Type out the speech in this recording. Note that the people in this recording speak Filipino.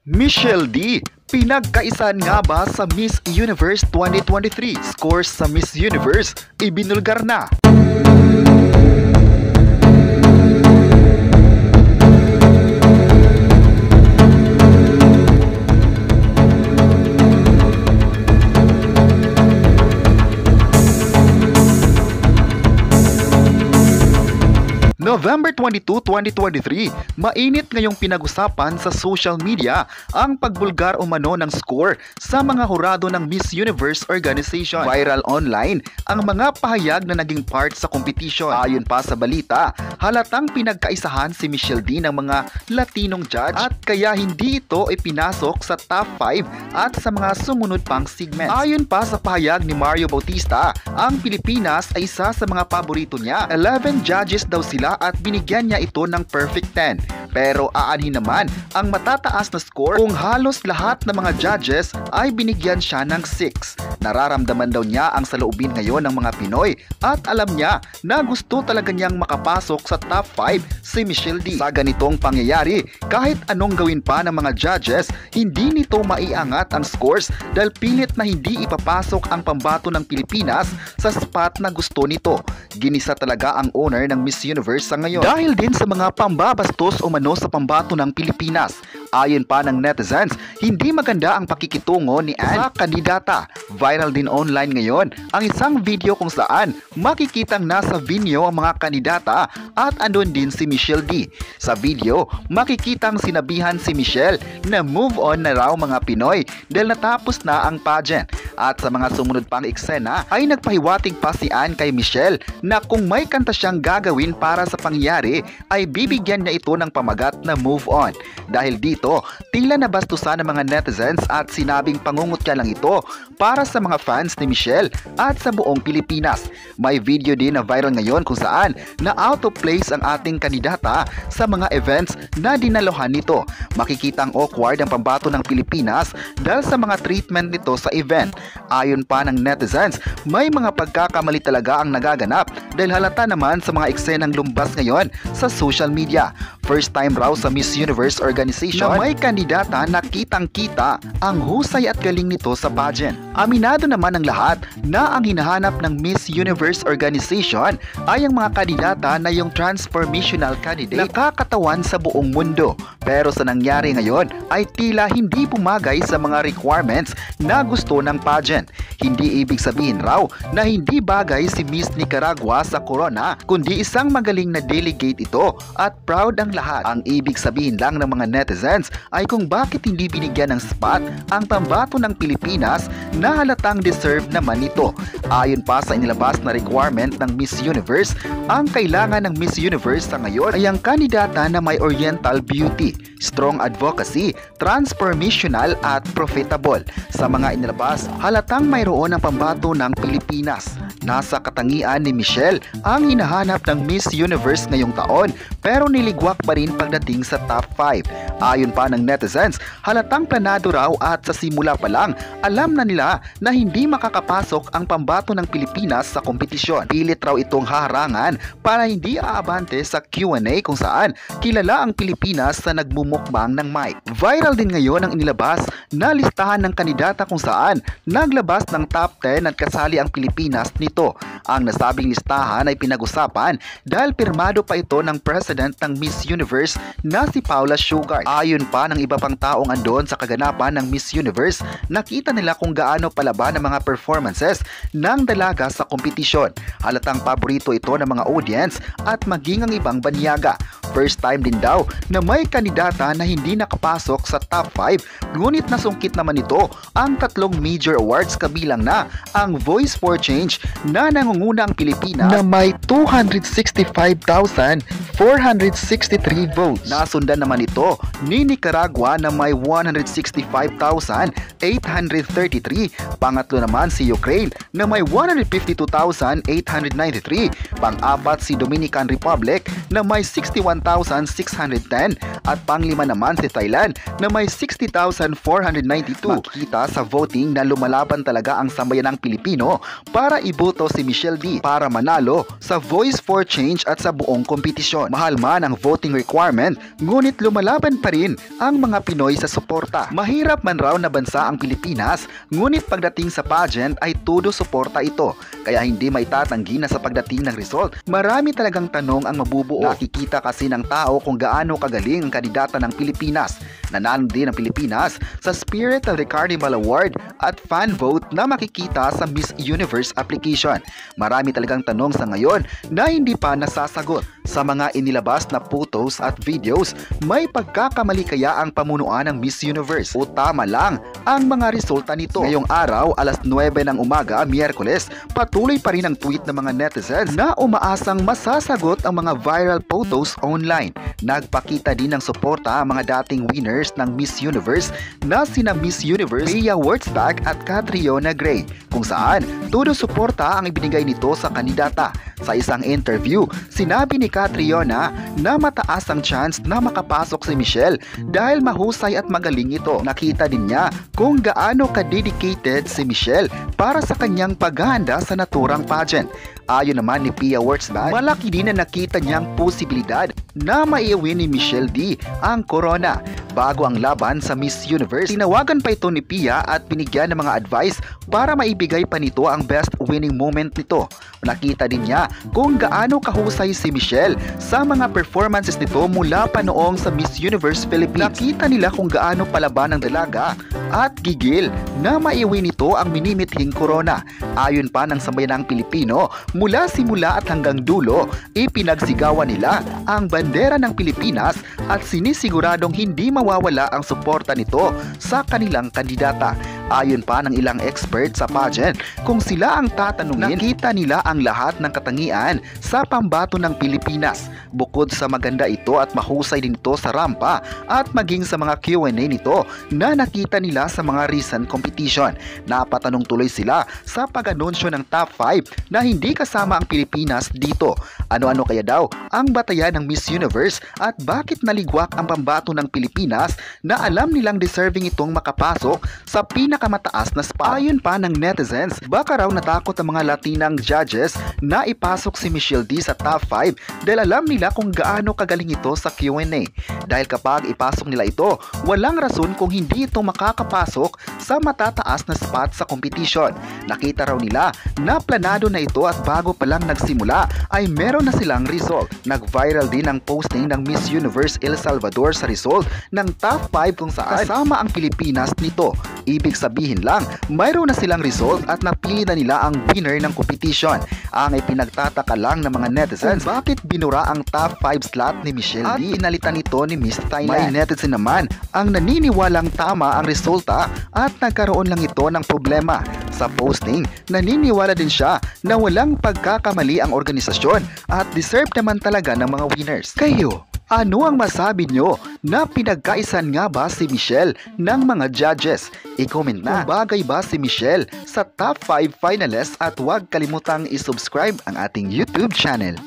Michelle D, pinagkaisan nga ba sa Miss Universe 2023? Scores sa Miss Universe, ibinulgar na. November 22, 2023, mainit ngayong pinag-usapan sa social media ang pagbulgar umano ng score sa mga hurado ng Miss Universe organization. Viral online ang mga pahayag na naging part sa competition. Ayon pa sa balita, halatang pinagkaisahan si Michelle D ng mga Latinong judge at kaya hindi ito ipinasok sa top 5 at sa mga sumunod pang segments. Ayon pa sa pahayag ni Mario Bautista, ang Pilipinas ay isa sa mga paborito niya. 11 judges daw sila at binigyan niya ito ng perfect 10. Pero aanhin naman ang matataas na score kung halos lahat ng mga judges ay binigyan siya ng 6. Nararamdaman daw niya ang saloobin ngayon ng mga Pinoy at alam niya na gusto talaga niyang makapasok sa top 5 si Michelle D. Sa ganitong pangyayari, kahit anong gawin pa ng mga judges, hindi nito maiangat ang scores dahil pilit na hindi ipapasok ang pambato ng Pilipinas sa spot na gusto nito. Ginisa talaga ang owner ng Miss Universe sa ngayon dahil din sa mga pambabastos umano sa pambato ng Pilipinas. Ayon pa ng netizens, hindi maganda ang pakikitungo ni Anne sa kandidata. Viral din online ngayon ang isang video kung saan makikitang nasa venue ang mga kandidata at andun din si Michelle D. Sa video, makikitang sinabihan si Michelle na move on na raw mga Pinoy dahil natapos na ang pageant. At sa mga sumunod pang eksena ay nagpahiwatig pa si Anne kay Michelle na kung may kanta siyang gagawin para sa pangyayari ay bibigyan niya ito ng pamagat na move on. Dahil dito, tila nabastusan ng mga netizens at sinabing pangungutya lang ito para sa mga fans ni Michelle at sa buong Pilipinas. May video din na viral ngayon kung saan na out of place ang ating kandidata sa mga events na dinaluhan nito. Makikitang awkward ang pambato ng Pilipinas dahil sa mga treatment nito sa event. Ayon pa ng netizens, may mga pagkakamali talaga ang nagaganap dahil halata naman sa mga eksenang lumbas ngayon sa social media. First time raw sa Miss Universe organization na may kandidata na kitang-kita ang husay at galing nito sa pageant. Aminado naman ang lahat na ang hinahanap ng Miss Universe organization ay ang mga kandidata na yung transformational candidate na kakatawan sa buong mundo. Pero sa nangyari ngayon ay tila hindi pumagay sa mga requirements na gusto ng pageant. Hindi ibig sabihin raw na hindi bagay si Miss Nicaragua sa corona, kundi isang magaling na delegate ito at proud ang lahat. Ang ibig sabihin lang ng mga netizens ay kung bakit hindi binigyan ng spot ang pambato ng Pilipinas na halatang deserve naman ito. Ayon pa sa inilabas na requirement ng Miss Universe, ang kailangan ng Miss Universe sa ngayon ay ang kandidata na may oriental beauty, strong advocacy, transformational at profitable. Sa mga inilabas, halatang mayroon ang pambato ng Pilipinas. Nasa katangian ni Michelle ang hinahanap ng Miss Universe ngayong taon pero niligwak pa rin pagdating sa top 5. Ayon pa ng netizens, halatang planado raw at sa simula pa lang alam na nila na hindi makakapasok ang pambato ng Pilipinas sa kompetisyon. Pilit raw itong haharangan para hindi aabante sa Q&A kung saan kilala ang Pilipinas sa nagmumukbang ng mic. Viral din ngayon ang inilabas na listahan ng kandidata kung saan naglabas ng top 10 at kasali ang Pilipinas nito. Ang nasabing listahan ay pinag-usapan dahil pirmado pa ito ng president ng Miss Universe na si Paula Sugar. Ayon pa ng iba pang taong andon sa kaganapan ng Miss Universe, nakita nila kung gaano palaban ang mga performances ng dalaga sa kompetisyon. Halatang paborito ito ng mga audience at maging ang ibang banyaga. First time din daw na may kandidata na hindi nakapasok sa top 5, ngunit nasungkit naman ito ang 3 major awards kabilang na ang Voice for Change na nangunguna ang Pilipinas na may 265,463 votes. Nasundan naman ito ni Nicaragua na may 165,833. Pangatlo naman si Ukraine na may 152,893. Pang-apat si Dominican Republic na may 61,610 at panglima naman si Thailand na may 60,492. Makita sa voting na lumalaban talaga ang sambayanang Pilipino para iboto si Michelle D para manalo sa Voice for Change at sa buong kompetisyon. Mahal man ang voting requirement, ngunit lumalaban pa rin ang mga Pinoy sa suporta. Mahirap man raw na bansa ang Pilipinas, ngunit pagdating sa pageant ay todo suporta ito. Kaya hindi maitatanggi na sa pagdating ng result, marami talagang tanong ang mabubuo. Nakikita kasi ng tao kung gaano kagaling ang kandidata ng Pilipinas. Nanalo din ang Pilipinas sa Spirit of the Carnival Award at fan vote na makikita sa Miss Universe application. Marami talagang tanong sa ngayon na hindi pa nasasagot. Sa mga inilabas na photos at videos, may pagkakamali kaya ang pamunuan ng Miss Universe o tama lang ang mga resulta nito? Ngayong araw, alas 9 ng umaga, Miyerkules, patuloy pa rin ang tweet ng mga netizens na umaasang masasagot ang mga viral photos online. Nagpakita din ng suporta ang mga dating winners ng Miss Universe na sina Miss Universe Pia Wurtzbach at Catriona Gray, kung saan todo suporta ang ibinigay nito sa kandidata. Sa isang interview, sinabi ni Catriona na mataas ang chance na makapasok si Michelle dahil mahusay at magaling ito. Nakita din niya kung gaano ka-dedicated si Michelle para sa kanyang paghahanda sa naturang pageant. Ayon naman ni Pia Wurtzbach, malaki din na nakita niyang posibilidad na maiuwi ni Michelle D ang corona. Bago ang laban sa Miss Universe, tinawagan pa ito ni Pia at binigyan ng mga advice para maibigay pa nito ang best winning moment nito. Nakita din niya kung gaano kahusay si Michelle sa mga performances nito mula pa noong sa Miss Universe Philippines. Nakita nila kung gaano palaban ng dalaga at gigil na maiuwi nito ang minimithing corona. Ayon pa ng sambayanang Pilipino, mula simula at hanggang dulo, ipinagsigawan nila ang bandera ng Pilipinas at sinisiguradong hindi mawawala ang suporta nito sa kanilang kandidata. Ayon pa ng ilang expert sa pageant, kung sila ang tatanungin, nakita nila ang lahat ng katangian sa pambato ng Pilipinas. Bukod sa maganda ito at mahusay din ito sa rampa at maging sa mga Q&A nito na nakita nila sa mga recent competition. Napatanong tuloy sila sa pag-anunsyo ng top 5 na hindi kasama ang Pilipinas dito. Ano-ano kaya daw ang batayan ng Miss Universe at bakit naligwak ang pambato ng Pilipinas na alam nilang deserving itong makapasok sa pinakamataas na spot? Ayon pa ng netizens, baka raw natakot ang mga Latinang judges na ipasok si Michelle D sa top 5 dahil alam nila kung gaano kagaling ito sa Q&A. Dahil kapag ipasok nila ito, walang rason kung hindi ito makakapasok sa matataas na spot sa competition. Nakita raw nila na planado na ito at bago pa lang nagsimula ay meron na silang result. Nag-viral din ang posting ng Miss Universe El Salvador sa result ng top 5 kung saan kasama ang Pilipinas nito. Ibig sabihin lang, mayroon na silang result at napili na nila ang winner ng competition. Ang ipinagtataka lang ng mga netizens, bakit binura ang top 5 slot ni Michelle D at pinalitan ito ni Miss Thailand? May netizen naman ang naniniwalang tama ang resulta at nagkaroon lang ito ng problema. Sa posting, naniniwala din siya na walang pagkakamali ang organisasyon at deserve naman talaga ng mga winners. Kayo, ano ang masabi nyo na pinagkaisan nga ba si Michelle ng mga judges? I-comment na kung bagay ba si Michelle sa top 5 finalists at huwag kalimutang i-subscribe ang ating YouTube channel.